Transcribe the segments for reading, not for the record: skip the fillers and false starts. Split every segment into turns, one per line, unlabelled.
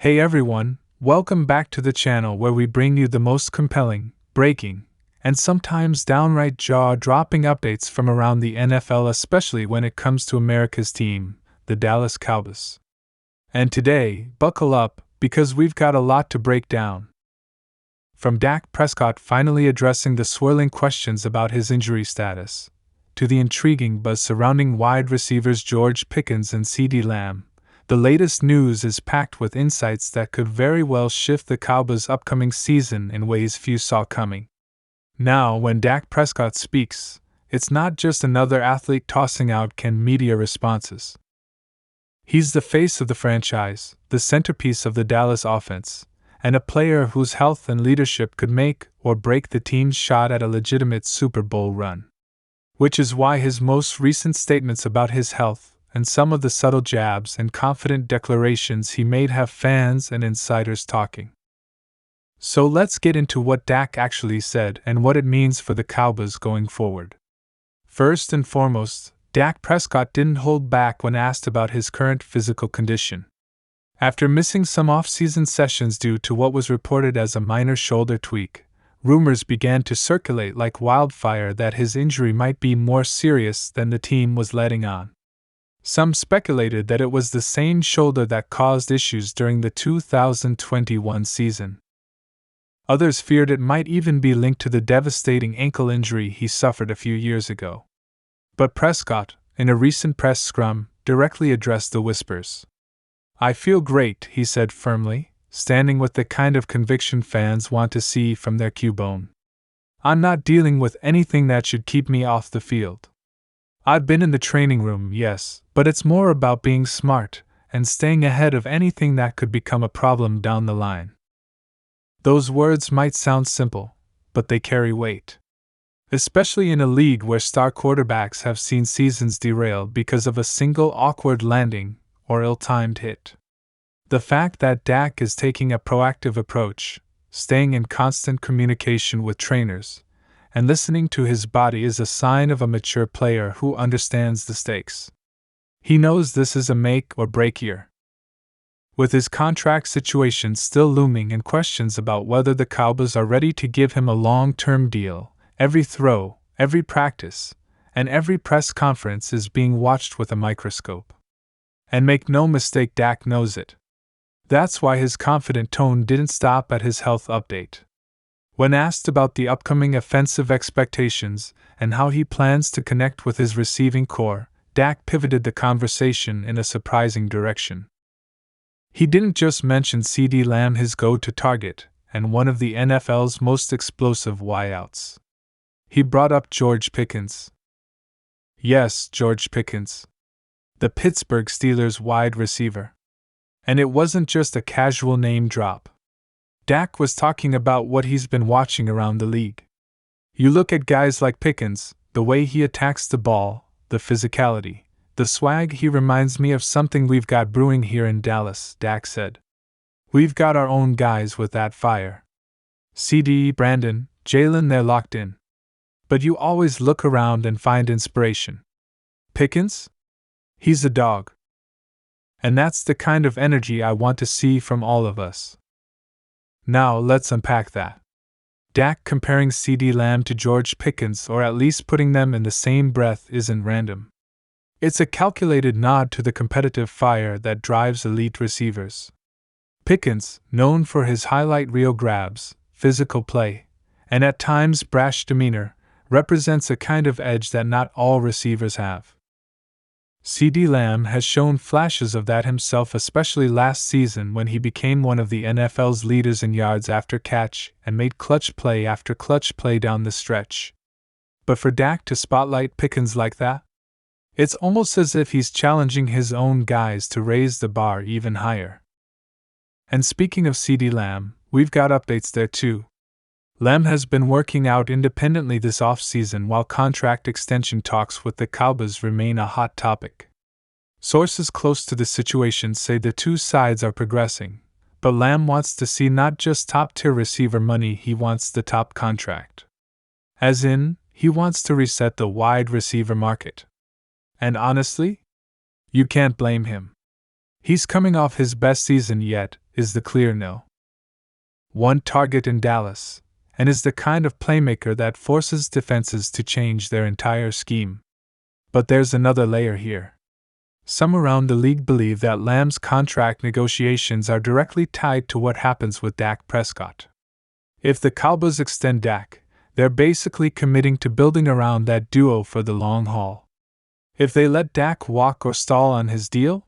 Hey everyone, welcome back to the channel where we bring you the most compelling, breaking, and sometimes downright jaw-dropping updates from around the NFL, especially when it comes to America's team, the Dallas Cowboys. And today, buckle up, because we've got a lot to break down. From Dak Prescott finally addressing the swirling questions about his injury status, to the intriguing buzz surrounding wide receivers George Pickens and CeeDee Lamb, the latest news is packed with insights that could very well shift the Cowboys' upcoming season in ways few saw coming. Now, when Dak Prescott speaks, it's not just another athlete tossing out canned media responses. He's the face of the franchise, the centerpiece of the Dallas offense, and a player whose health and leadership could make or break the team's shot at a legitimate Super Bowl run. Which is why his most recent statements about his health and some of the subtle jabs and confident declarations he made have fans and insiders talking. So let's get into what Dak actually said and what it means for the Cowboys going forward. First and foremost, Dak Prescott didn't hold back when asked about his current physical condition. After missing some off-season sessions due to what was reported as a minor shoulder tweak, rumors began to circulate like wildfire that his injury might be more serious than the team was letting on. Some speculated that it was the same shoulder that caused issues during the 2021 season. Others feared it might even be linked to the devastating ankle injury he suffered a few years ago. But Prescott, in a recent press scrum, directly addressed the whispers. "I feel great," he said firmly, standing with the kind of conviction fans want to see from their Q-bone. "I'm not dealing with anything that should keep me off the field. I've been in the training room, yes, but it's more about being smart and staying ahead of anything that could become a problem down the line." Those words might sound simple, but they carry weight. Especially in a league where star quarterbacks have seen seasons derailed because of a single awkward landing or ill-timed hit. The fact that Dak is taking a proactive approach, staying in constant communication with trainers, and listening to his body is a sign of a mature player who understands the stakes. He knows this is a make or break year. With his contract situation still looming and questions about whether the Cowboys are ready to give him a long-term deal, every throw, every practice, and every press conference is being watched with a microscope. And make no mistake, Dak knows it. That's why his confident tone didn't stop at his health update. When asked about the upcoming offensive expectations and how he plans to connect with his receiving core, Dak pivoted the conversation in a surprising direction. He didn't just mention CeeDee Lamb, his go-to target, and one of the NFL's most explosive wideouts. He brought up George Pickens. Yes, George Pickens. The Pittsburgh Steelers wide receiver. And it wasn't just a casual name drop. Dak was talking about what he's been watching around the league. You look at guys like Pickens, the way he attacks the ball, the physicality, the swag. He reminds me of something we've got brewing here in Dallas, Dak said. We've got our own guys with that fire. CD, Brandon, Jalen, they're locked in. But you always look around and find inspiration. Pickens? He's a dog. And that's the kind of energy I want to see from all of us. Now let's unpack that. Dak comparing CeeDee Lamb to George Pickens, or at least putting them in the same breath, isn't random. It's a calculated nod to the competitive fire that drives elite receivers. Pickens, known for his highlight reel grabs, physical play, and at times brash demeanor, represents a kind of edge that not all receivers have. CeeDee Lamb has shown flashes of that himself, especially last season when he became one of the NFL's leaders in yards after catch and made clutch play after clutch play down the stretch. But for Dak to spotlight Pickens like that, it's almost as if he's challenging his own guys to raise the bar even higher. And speaking of CeeDee Lamb, we've got updates there too. Lamb has been working out independently this offseason while contract extension talks with the Cowboys remain a hot topic. Sources close to the situation say the two sides are progressing, but Lamb wants to see not just top-tier receiver money, he wants the top contract. As in, he wants to reset the wide receiver market. And honestly, you can't blame him. He's coming off his best season yet, is the clear no. One target in Dallas, and is the kind of playmaker that forces defenses to change their entire scheme. But there's another layer here. Some around the league believe that Lamb's contract negotiations are directly tied to what happens with Dak Prescott. If the Cowboys extend Dak, they're basically committing to building around that duo for the long haul. If they let Dak walk or stall on his deal,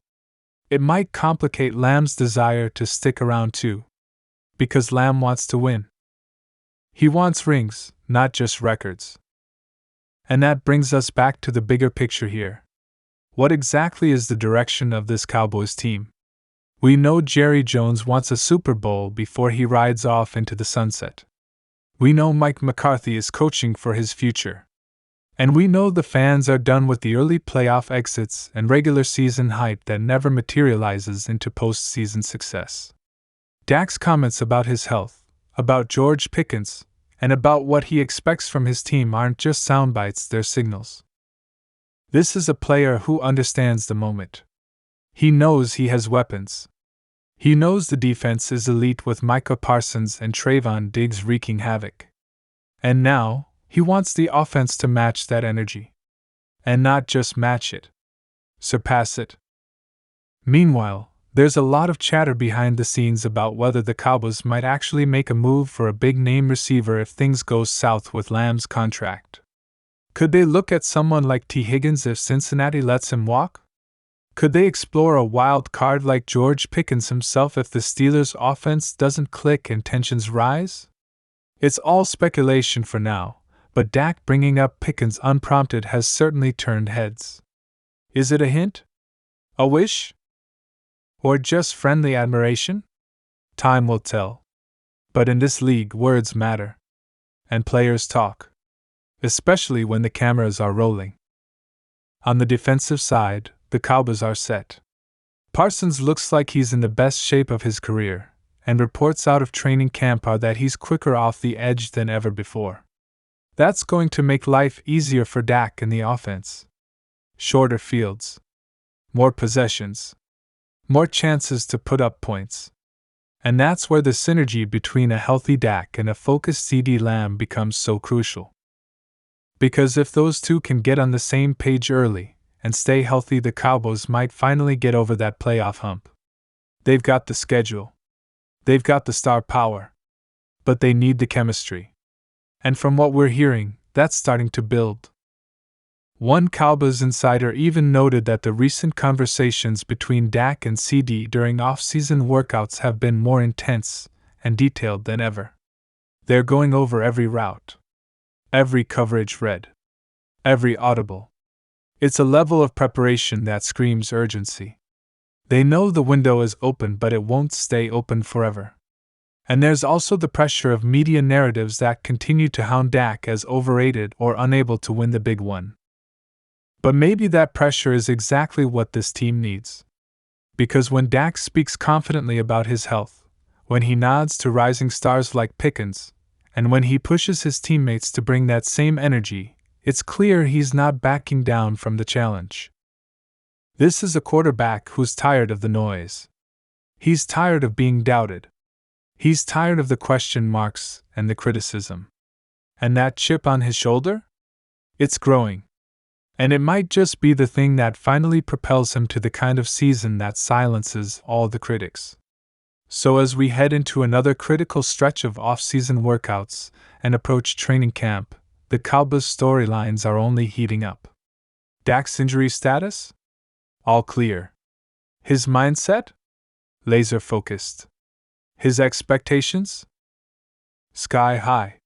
it might complicate Lamb's desire to stick around too. Because Lamb wants to win. He wants rings, not just records. And that brings us back to the bigger picture here. What exactly is the direction of this Cowboys team? We know Jerry Jones wants a Super Bowl before he rides off into the sunset. We know Mike McCarthy is coaching for his future. And we know the fans are done with the early playoff exits and regular season hype that never materializes into postseason success. Dak's comments about his health, about George Pickens, and about what he expects from his team aren't just soundbites, they're signals. This is a player who understands the moment. He knows he has weapons. He knows the defense is elite with Micah Parsons and Trayvon Diggs wreaking havoc. And now, he wants the offense to match that energy. And not just match it. Surpass it. Meanwhile, there's a lot of chatter behind the scenes about whether the Cowboys might actually make a move for a big-name receiver if things go south with Lamb's contract. Could they look at someone like T. Higgins if Cincinnati lets him walk? Could they explore a wild card like George Pickens himself if the Steelers' offense doesn't click and tensions rise? It's all speculation for now, but Dak bringing up Pickens unprompted has certainly turned heads. Is it a hint? A wish? Or just friendly admiration? Time will tell. But in this league, words matter. And players talk. Especially when the cameras are rolling. On the defensive side, the Cowboys are set. Parsons looks like he's in the best shape of his career, and reports out of training camp are that he's quicker off the edge than ever before. That's going to make life easier for Dak in the offense. Shorter fields. More possessions. More chances to put up points. And that's where the synergy between a healthy Dak and a focused CeeDee Lamb becomes so crucial. Because if those two can get on the same page early and stay healthy, the Cowboys might finally get over that playoff hump. They've got the schedule. They've got the star power. But they need the chemistry. And from what we're hearing, that's starting to build. One Cowboys insider even noted that the recent conversations between Dak and CeeDee during off-season workouts have been more intense and detailed than ever. They're going over every route. Every coverage read. Every audible. It's a level of preparation that screams urgency. They know the window is open, but it won't stay open forever. And there's also the pressure of media narratives that continue to hound Dak as overrated or unable to win the big one. But maybe that pressure is exactly what this team needs. Because when Dak speaks confidently about his health, when he nods to rising stars like Pickens, and when he pushes his teammates to bring that same energy, it's clear he's not backing down from the challenge. This is a quarterback who's tired of the noise. He's tired of being doubted. He's tired of the question marks and the criticism. And that chip on his shoulder? It's growing. And it might just be the thing that finally propels him to the kind of season that silences all the critics. So as we head into another critical stretch of off-season workouts and approach training camp, the Cowboys' storylines are only heating up. Dak's injury status? All clear. His mindset? Laser-focused. His expectations? Sky high.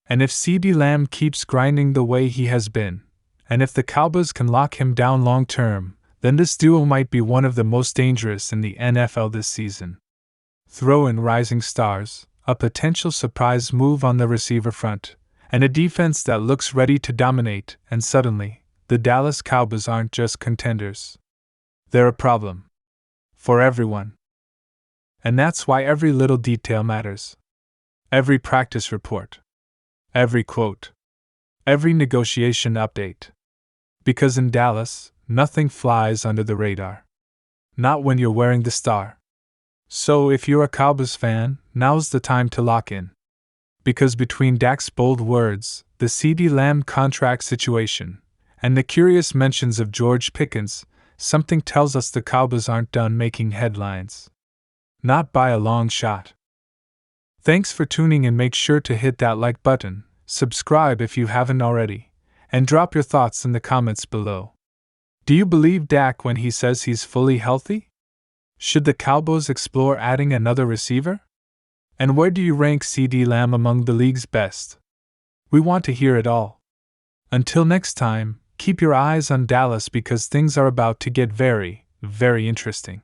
And if CeeDee Lamb keeps grinding the way he has been, and if the Cowboys can lock him down long-term, then this duo might be one of the most dangerous in the NFL this season. Throw in rising stars, a potential surprise move on the receiver front, and a defense that looks ready to dominate, and suddenly, the Dallas Cowboys aren't just contenders. They're a problem. For everyone. And that's why every little detail matters. Every practice report. Every quote. Every negotiation update. Because in Dallas, nothing flies under the radar. Not when you're wearing the star. So if you're a Cowboys fan, now's the time to lock in. Because between Dak's bold words, the CeeDee Lamb contract situation, and the curious mentions of George Pickens, something tells us the Cowboys aren't done making headlines. Not by a long shot. Thanks for tuning in. Make sure to hit that like button, subscribe if you haven't already, and drop your thoughts in the comments below. Do you believe Dak when he says he's fully healthy? Should the Cowboys explore adding another receiver? And where do you rank CeeDee Lamb among the league's best? We want to hear it all. Until next time, keep your eyes on Dallas because things are about to get very, very interesting.